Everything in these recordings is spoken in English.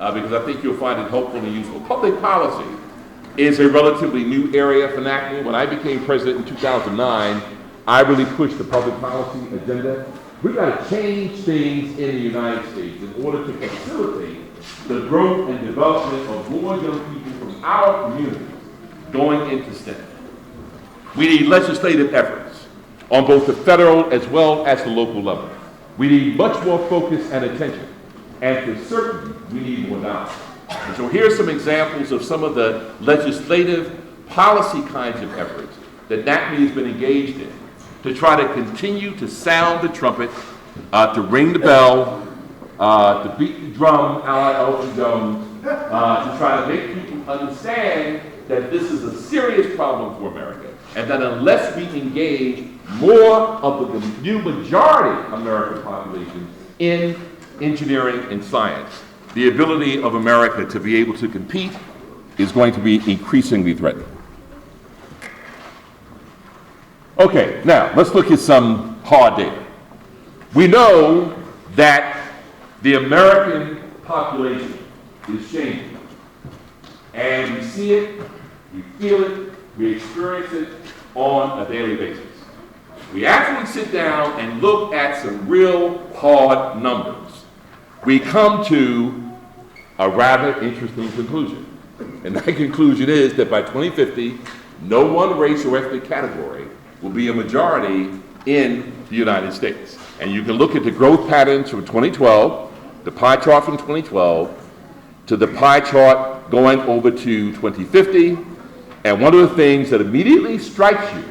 because I think you'll find it helpful and useful. Public policy is a relatively new area for NACME. When I became president in 2009, I really pushed the public policy agenda. We've got to change things in the United States in order to facilitate the growth and development of more young people from our communities going into STEM. We need legislative efforts on both the federal as well as the local level. We need much more focus and attention, and for certain, we need more dollars. And so here's some examples of some of the legislative policy kinds of efforts that NACME has been engaged in to try to continue to sound the trumpet, to ring the bell, to beat the drum, a la Elton Jones, to try to make people understand that this is a serious problem for America, and that unless we engage more of the new majority American population in engineering and science, the ability of America to be able to compete is going to be increasingly threatened. Okay, now let's look at some hard data. We know that the American population is changing, and we see it, we feel it, we experience it on a daily basis. We actually sit down and look at some real hard numbers. We come to a rather interesting conclusion. And that conclusion is that by 2050, no one race or ethnic category will be a majority in the United States. And you can look at the growth patterns from 2012, the pie chart from 2012, to the pie chart going over to 2050. And one of the things that immediately strikes you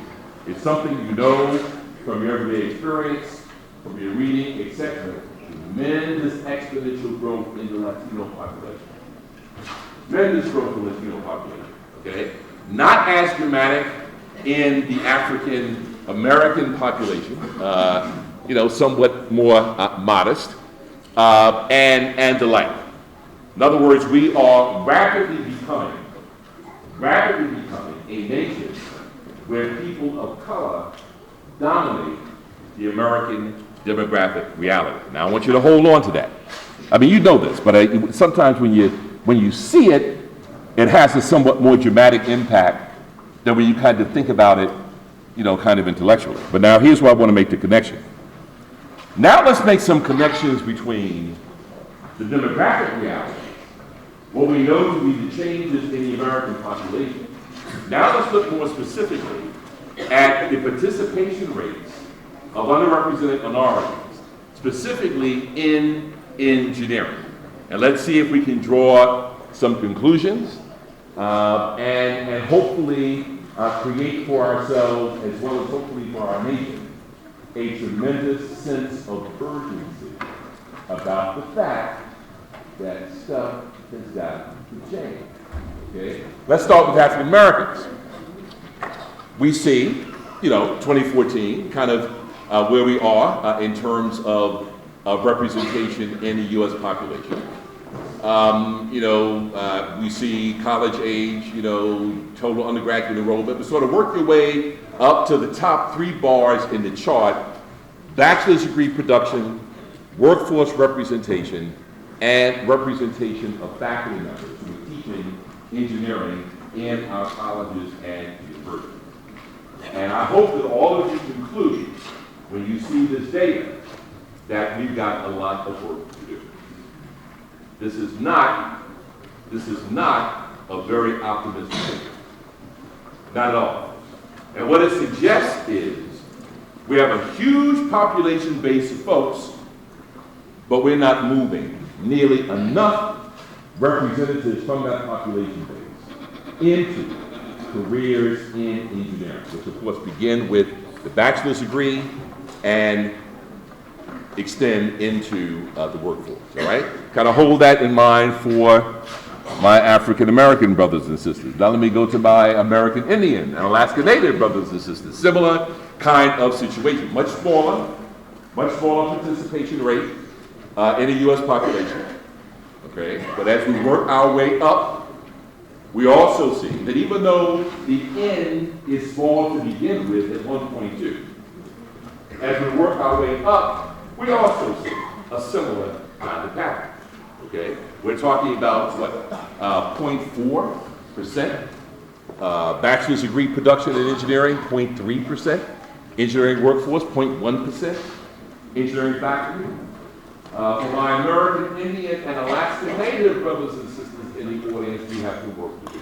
is something you know from your everyday experience, from your reading, etc. Tremendous exponential growth in the Latino population. Tremendous growth in the Latino population, okay? Not as dramatic in the African American population, somewhat more modest, and the like. In other words, we are rapidly becoming a nation where people of color dominate the American demographic reality. Now, I want you to hold on to that. I mean, you know this, but sometimes when you see it, it has a somewhat more dramatic impact than when you kind of think about it, kind of intellectually. But now here's where I want to make the connection. Now let's make some connections between the demographic reality, what we know to be the changes in the American population. Now let's look more specifically at the participation rates of underrepresented minorities, specifically in engineering. And let's see if we can draw some conclusions and hopefully create for ourselves, as well as hopefully for our nation, a tremendous sense of urgency about the fact that stuff has got to change. Okay? Let's start with African Americans. We see, 2014, kind of where we are in terms of representation in the U.S. population. We see college age, total undergraduate enrollment, but sort of work your way up to the top 3 bars in the chart: bachelor's degree production, workforce representation, and representation of faculty members who are teaching engineering in our colleges and universities. And I hope that all of you conclude, when you see this data, that we've got a lot of work to do. This is not a very optimistic picture. Not at all. And what it suggests is we have a huge population base of folks, but we're not moving nearly enough representatives from that population base into careers in engineering, which of course begin with the bachelor's degree and extend into the workforce, all right? Kind of hold that in mind for my African American brothers and sisters. Now let me go to my American Indian and Alaska Native brothers and sisters. Similar kind of situation, much smaller participation rate in the U.S. population, okay? But as we work our way up, we also see that even though the N is small to begin with at 1.2, as we work our way up, we also see a similar kind of pattern, okay? We're talking about, what, 0.4%? Bachelor's degree production in engineering, 0.3%. Engineering workforce, 0.1%. Engineering faculty. For my American Indian and Alaska Native brothers and sisters in the audience, we have some work to do.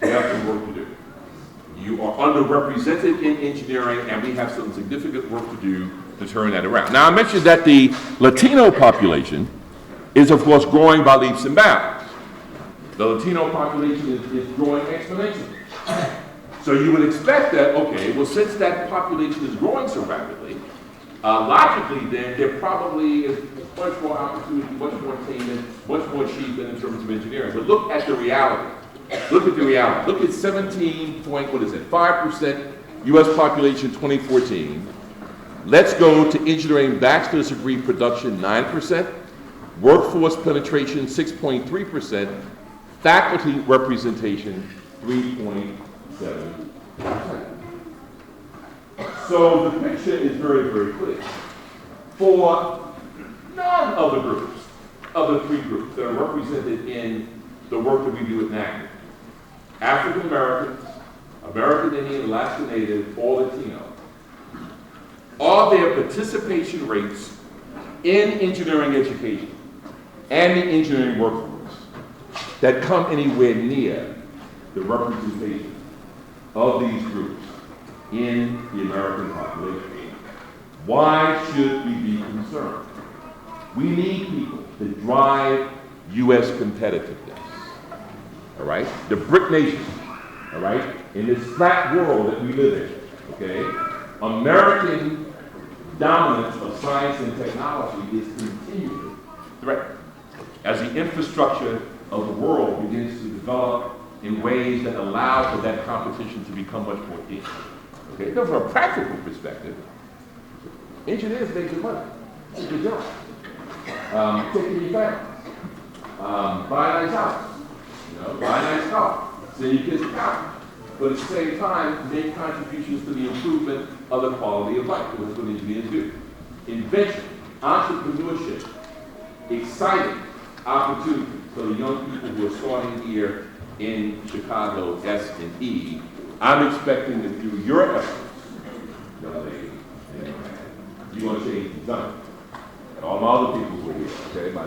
We have some work to do. You are underrepresented in engineering, and we have some significant work to do to turn that around. Now, I mentioned that the Latino population is, of course, growing by leaps and bounds. The Latino population is growing exponentially. So you would expect that, okay, well, since that population is growing so rapidly, logically then, there probably is much more opportunity, much more attainment, much more achievement in terms of engineering. But look at the reality. Look at the reality. Look at 5% U.S. population 2014. Let's go to engineering bachelor's degree production, 9%. Workforce penetration, 6.3%. Faculty representation, 3.7%. So the picture is very, very clear. For none of the groups, of the three groups that are represented in the work that we do at NACA, African Americans, American Indian, Alaska Native, or Latino, are their participation rates in engineering education and the engineering workforce that come anywhere near the representation of these groups in the American population. Why should we be concerned? We need people to drive U.S. competitiveness, all right? The BRIC nation, all right? In this flat world that we live in, okay? American dominance of science and technology is continually threatened as the infrastructure of the world begins to develop in ways that allow for that competition to become much more equal. Okay, so from a practical perspective, engineers make good money. It's a good job. Take care of your family. Buy a nice house. Buy a nice car. Send your kids to college. But at the same time, make contributions to the improvement of the quality of life. That's what engineers do. Invention, entrepreneurship, exciting opportunity for the young people who are starting here in Chicago, STE. I'm expecting that through your efforts, young ladies, you're going to change something. And all my other people who are here, okay, my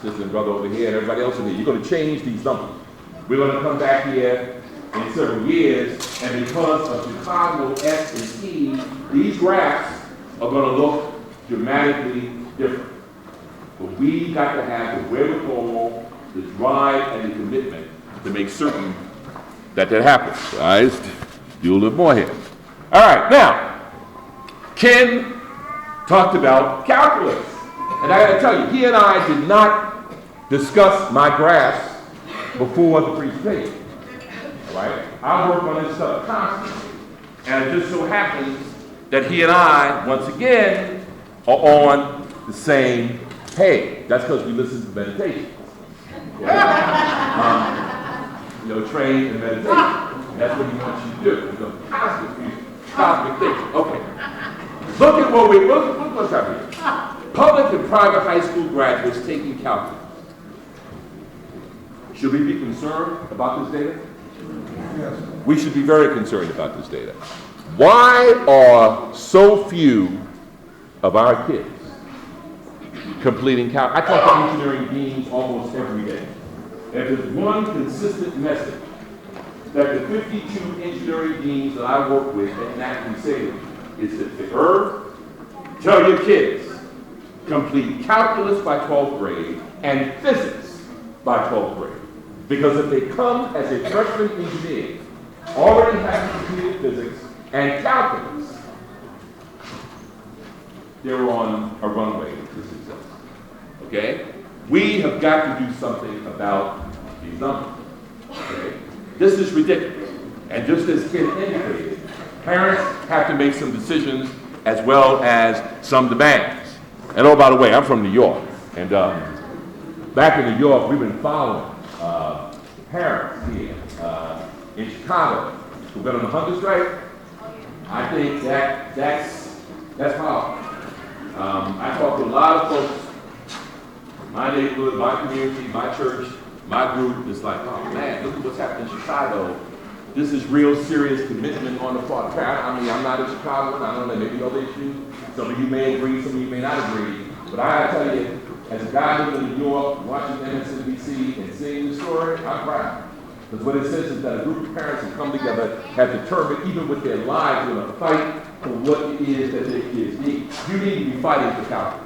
sister and brother over here, and everybody else in here, you're going to change these numbers. We're going to come back here in several years, and because of Chicago, STE, these graphs are going to look dramatically different. But we got to have the wherewithal, the drive, and the commitment to make certain that that happens. All right, let's do a little more here. All right, now, Ken talked about calculus. And I got to tell you, he and I did not discuss my graphs before the presentation. All right, I work on this stuff constantly. And it just so happens that he and I, once again, are on the same page. That's because we listen to meditation. Okay? Train in meditation. That's what he wants you to do. Cosmic thinking. Okay. Look at what's happening. Public and private high school graduates taking calculus. Should we be concerned about this data? Yes. We should be very concerned about this data. Why are so few of our kids completing calculus? I talk to engineering deans almost every day. And there's one consistent message that the 52 engineering deans that I work with at NACA say is that tell your kids, complete calculus by 12th grade and physics by 12th grade. Because if they come as a freshman engineer, already having completed physics and calculus, they're on a runway to success. Okay? We have got to do something about these numbers. Okay? This is ridiculous. And just as Ken indicated, parents have to make some decisions as well as some demands. And oh, by the way, I'm from New York. And back in New York, we've been following parents here in Chicago who've been on the hunger strike. I think that's powerful. I talk to a lot of folks my neighborhood, my community, my church, my group is like, oh man, look at what's happening in Chicago. This is real serious commitment on the part of parents. I mean, I'm not a Chicagoan, I don't know, maybe other issues. Some of you may agree, some of you may not agree. But I gotta tell you, as a guy living in New York, watching MSNBC and seeing the story, I'm proud. Because what it says is that a group of parents have come together, have determined, even with their lives, they're going to fight for what it is that their kids need. You need to be fighting for calculus.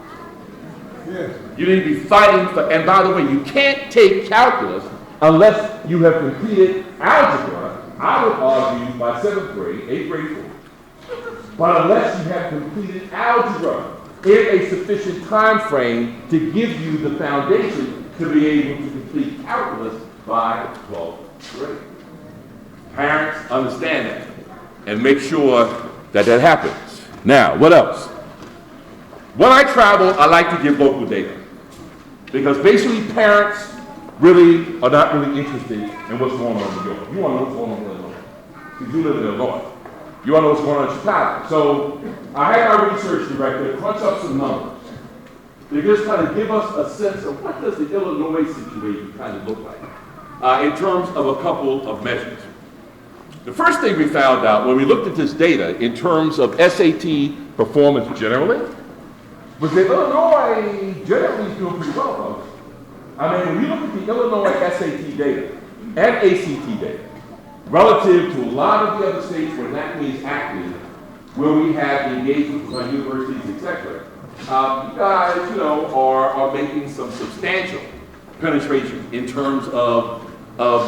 Yeah. You need to be fighting for, and by the way, you can't take calculus unless you have completed algebra, I would argue, by 7th grade, 8th grade school. But unless you have completed algebra in a sufficient time frame to give you the foundation to be able to complete calculus by 12th grade. Parents understand that and make sure that that happens. Now, what else? When I travel, I like to give local data because basically parents really are not really interested in what's going on in New York. You want to know what's going on in Illinois because you live in Illinois. You want to know what's going on in Chicago. So I had our research director crunch up some numbers to just kind of give us a sense of what does the Illinois situation kind of look like in terms of a couple of measures. The first thing we found out when we looked at this data in terms of SAT performance generally was that Illinois generally is doing pretty well, folks. I mean, when you look at the Illinois SAT data and ACT data, relative to a lot of the other states where NACME is active, where we have engagement with our universities, etc., you guys, are making some substantial penetration in terms of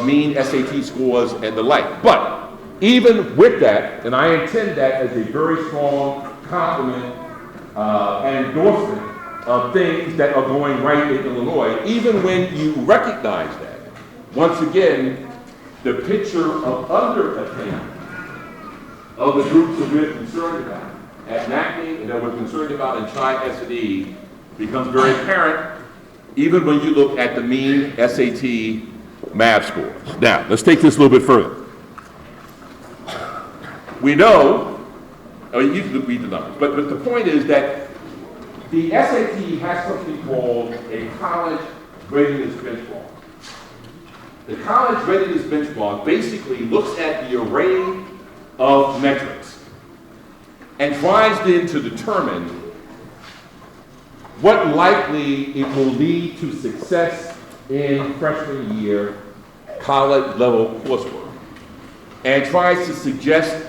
mean SAT scores and the like. But even with that, and I intend that as a very strong compliment and endorsement of things that are going right in Illinois, even when you recognize that, once again, the picture of underattainment of the groups that we're concerned about at NACME and that we're concerned about in ChiS&E becomes very apparent even when you look at the mean SAT math scores. Now, let's take this a little bit further. We know, you can read the numbers, but the point is that the SAT has something called a college readiness benchmark. The college readiness benchmark basically looks at the array of metrics and tries then to determine what likely it will lead to success in freshman year college level coursework and tries to suggest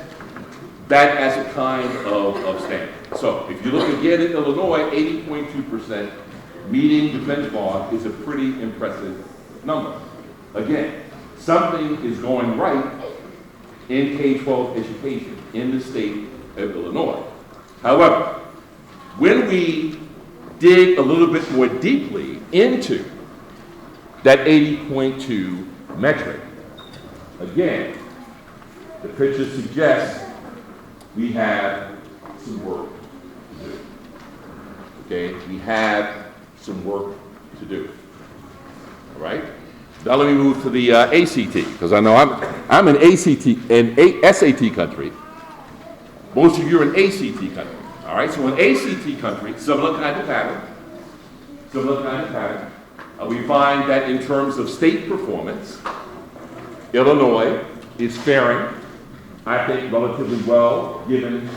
that as a kind of standard. So if you look again at Illinois, 80.2% meeting the benchmark is a pretty impressive number. Again, something is going right in K-12 education in the state of Illinois. However, when we dig a little bit more deeply into that 80.2 metric, again, the picture suggests we have some work to do. Okay, we have some work to do. All right. Now let me move to the ACT because I know I'm an ACT and SAT country. Most of you are an ACT country. All right. So in ACT country, similar kind of pattern. We find that in terms of state performance, Illinois is faring, I think, relatively well given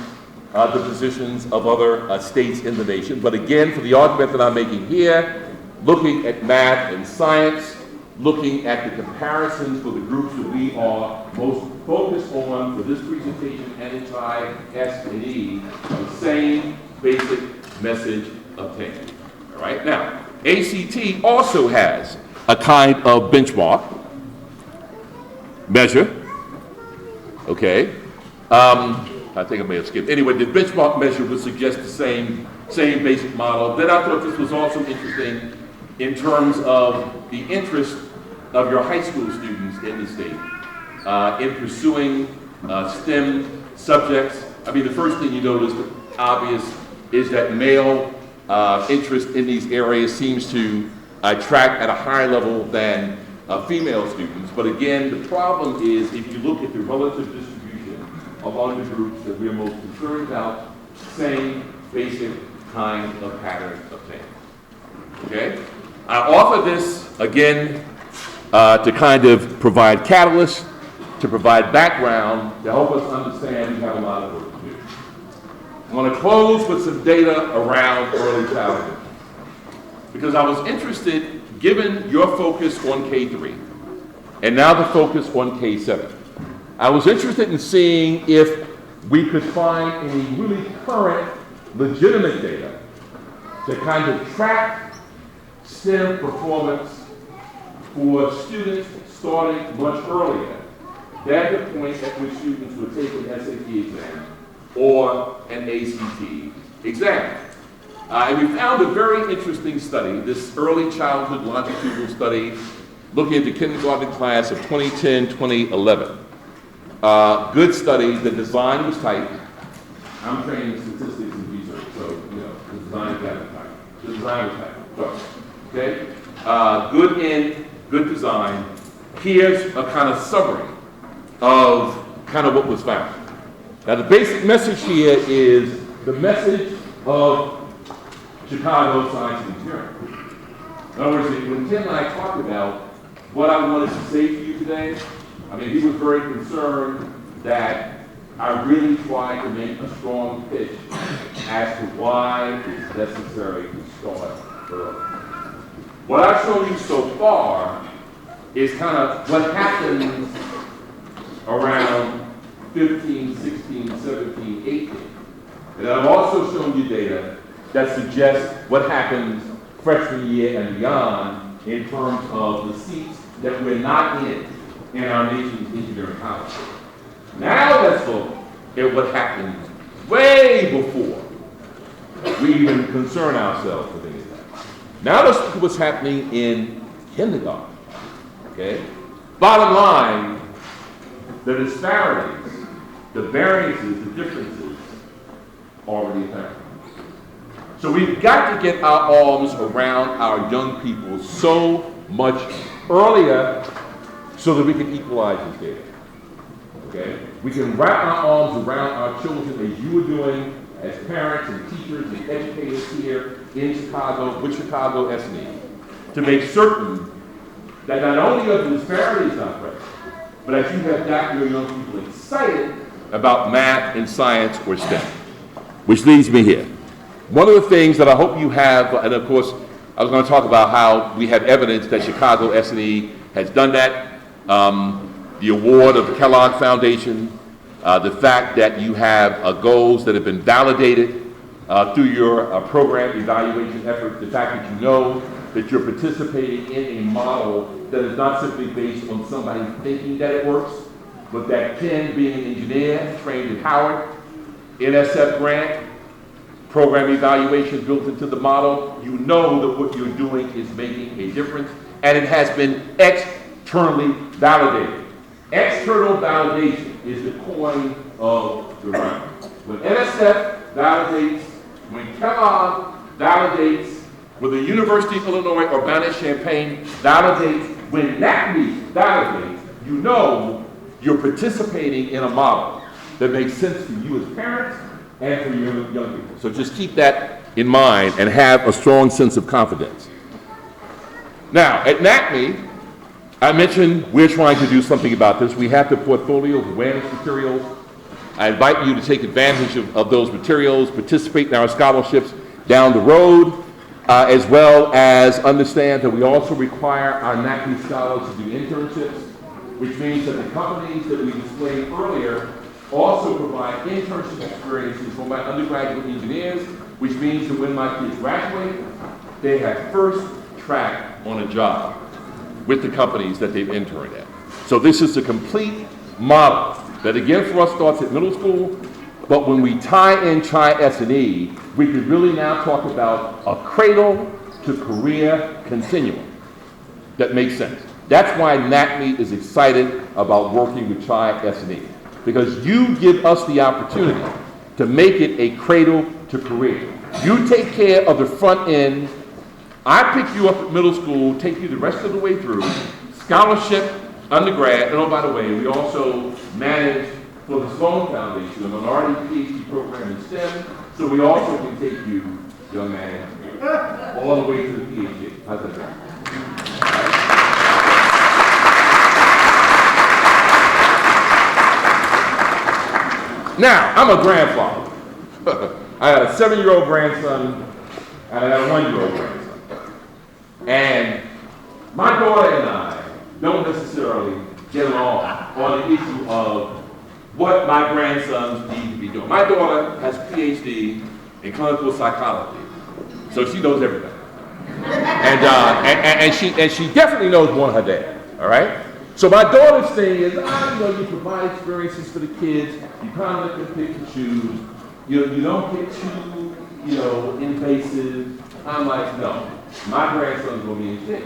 the positions of other states in the nation. But again, for the argument that I'm making here, looking at math and science, looking at the comparisons for the groups that we are most focused on for this presentation and in ChiS&E, the same basic message obtained. All right, now, ACT also has a kind of benchmark measure, okay? I think I may have skipped. Anyway, the benchmark measure would suggest the same basic model. Then I thought this was also interesting in terms of the interest of your high school students in the state in pursuing STEM subjects. I mean, the first thing you notice, obvious, is that male interest in these areas seems to track at a higher level than female students. But again, the problem is if you look at the relative distribution among the groups that we're most concerned about, same basic kind of pattern obtained. Okay? I offer this, again, to kind of provide catalyst, to provide background, to help us understand we have a lot of work to do. I want to close with some data around early childhood, because I was interested, given your focus on K-3, and now the focus on K-7, I was interested in seeing if we could find any really current, legitimate data to kind of track STEM performance for students starting much earlier than the point at which students would take an SAT exam or an ACT exam. And we found a very interesting study, this early childhood longitudinal study looking at the kindergarten class of 2010-2011. Good study. The design was tight. I'm trained in statistics and research, so the design is tight. The design was tight. So, okay. Good end, good design. Here's a kind of summary of kind of what was found. Now, the basic message here is the message of Chicago Science and Engineering. In other words, when Tim and I talked about what I wanted to say to you today, I mean, he was very concerned that I really tried to make a strong pitch as to why it's necessary to start early. What I've shown you so far is kind of what happens around 15, 16, 17, 18. And I've also shown you data that suggests what happens freshman year and beyond in terms of the seats that we're not in our nation's engineering college. Now let's look at what happens way before we even concern ourselves with any of that. Now let's look at what's happening in kindergarten, okay? Bottom line, the disparities, the variances, the differences already apparent. So we've got to get our arms around our young people so much earlier so that we can equalize this data. Okay? We can wrap our arms around our children as you are doing as parents and teachers and educators here in Chicago with Chicago S&E to make certain that not only are the disparities not present, but that you have got your young people excited about math and science or STEM. Which leads me here. One of the things that I hope you have, and of course, I was going to talk about how we have evidence that Chicago S&E has done that. The award of the Kellogg Foundation, the fact that you have goals that have been validated through your program evaluation efforts, the fact that you know that you're participating in a model that is not simply based on somebody thinking that it works, but that Ken, being an engineer, trained at Howard, NSF grant, program evaluation built into the model, you know that what you're doing is making a difference, and it has been externally validated. External validation is the coin of the realm. When NSF validates, when Kellogg validates, when the University of Illinois Urbana-Champaign validates, when NACME validates, you know you're participating in a model that makes sense for you as parents and for your young people. So just keep that in mind and have a strong sense of confidence. Now, at NACME, I mentioned we're trying to do something about this. We have the portfolio of awareness materials. I invite you to take advantage of those materials, participate in our scholarships down the road, as well as understand that we also require our NACME scholars to do internships, which means that the companies that we displayed earlier also provide internship experiences for my undergraduate engineers, which means that when my kids graduate, they have first track on a job with the companies that they've interned at. So this is a complete model that again for us starts at middle school, but when we tie in ChiS&E, we can really now talk about a cradle to career continuum that makes sense. That's why NACME is excited about working with ChiS&E, because you give us the opportunity to make it a cradle to career. You take care of the front end. I pick you up at middle school, take you the rest of the way through, scholarship, undergrad, and oh, by the way, we also manage for the Sloan Foundation, a minority PhD program in STEM, so we also can take you, young man, all the way to the PhD. How's that? Now, I'm a grandfather. I had a 7-year-old grandson, and I got a 1-year-old grandson. And my daughter and I don't necessarily get along on the issue of what my grandsons need to be doing. My daughter has a PhD in clinical psychology, so she knows everything. And she definitely knows more than her dad, all right? So my daughter's thing is, you provide experiences for the kids, you kind of let them pick and choose, you don't get too, invasive. I'm like, no, my grandson's gonna be in shape.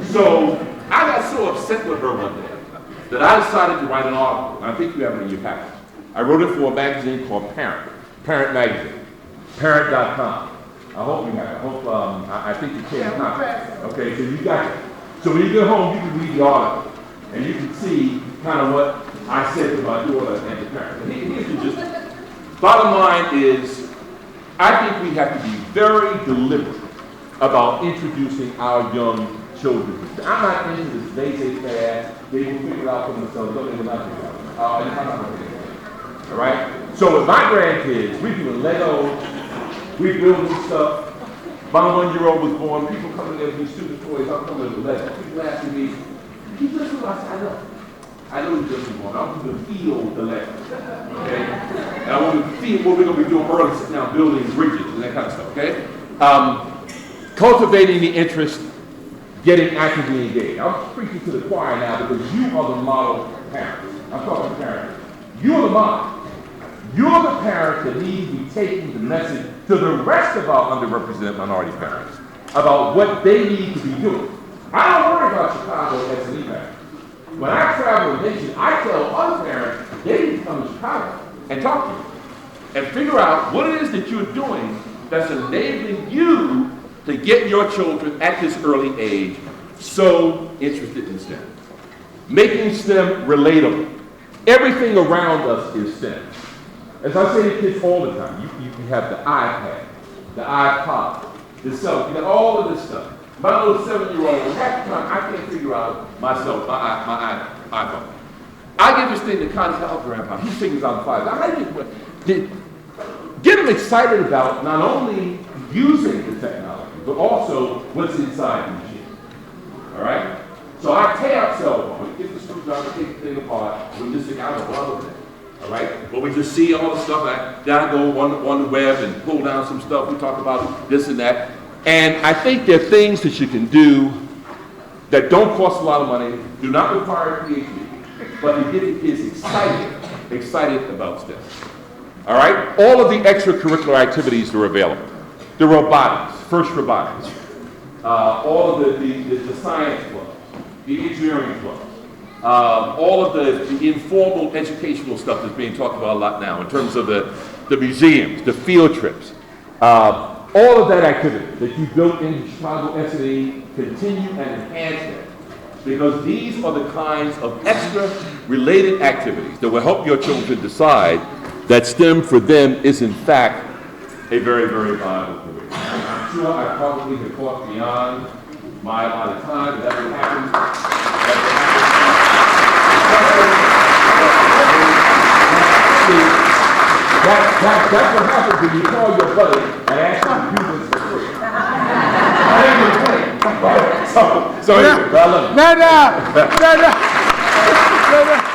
So I got so upset with her one day that I decided to write an article, and I think you have it in your package. I wrote it for a magazine called Parent Magazine, parent.com. I hope you have it. I think you can. Okay, so you got it. So when you get home, you can read the article, and you can see kind of what I said to my daughter and the parents. And here's just, bottom line is, I think we have to be very deliberate about introducing our young children. I'm not into this they fast, they will figure it out for themselves, they will not figure it out. All right? So with my grandkids, we doing Legos, we building stuff. My 1-year-old was born, people coming there with these stupid toys, I'm coming with Legos. People asking me, you just what I said, I know you just born. I'm going to feel the Legos. Okay? And I want to feel what we're going to be doing early, sitting down building bridges and that kind of stuff, okay? Cultivating the interest, getting actively engaged. I'm preaching to the choir now because you are the model parents. I'm talking to parents. You're the model. You're the parent that needs to be taking the message to the rest of our underrepresented minority parents about what they need to be doing. I don't worry about Chicago STE parents. When I travel the nation, I tell other parents they need to come to Chicago and talk to you and figure out what it is that you're doing that's enabling you to get your children at this early age so interested in STEM. Making STEM relatable. Everything around us is STEM. As I say to kids all the time, you have the iPad, the iPod, the cell phone, you got all of this stuff. My little 7-year-old, half the time I can't figure out myself, my iPhone. I give this thing to Connie, oh, Grandpa, he figures out the files. Get them excited about not only using the technology, but also what's inside the machine. All right? So I tear up cell phone, get the screwdriver, take the thing apart, we just think, I don't know other thing. All right? But we just see all the stuff, then I go on the web and pull down some stuff, we talk about this and that. And I think there are things that you can do that don't cost a lot of money, do not require a PhD, but you get the kids excited about STEM. All right? All of the extracurricular activities that are available. The robotics, FIRST Robotics, all of the science clubs, the engineering clubs, all of the informal educational stuff that's being talked about a lot now in terms of the museums, the field trips, all of that activity that you built in Chicago STE, continue and enhance that. Because these are the kinds of extra related activities that will help your children decide that STEM for them is in fact a very, very viable career. I'm sure I probably have talked beyond my allotted time, but that would happen. That's what happens when you call your buddy and ask him to do this for free. I ain't gonna play. So anyway, I love you. No.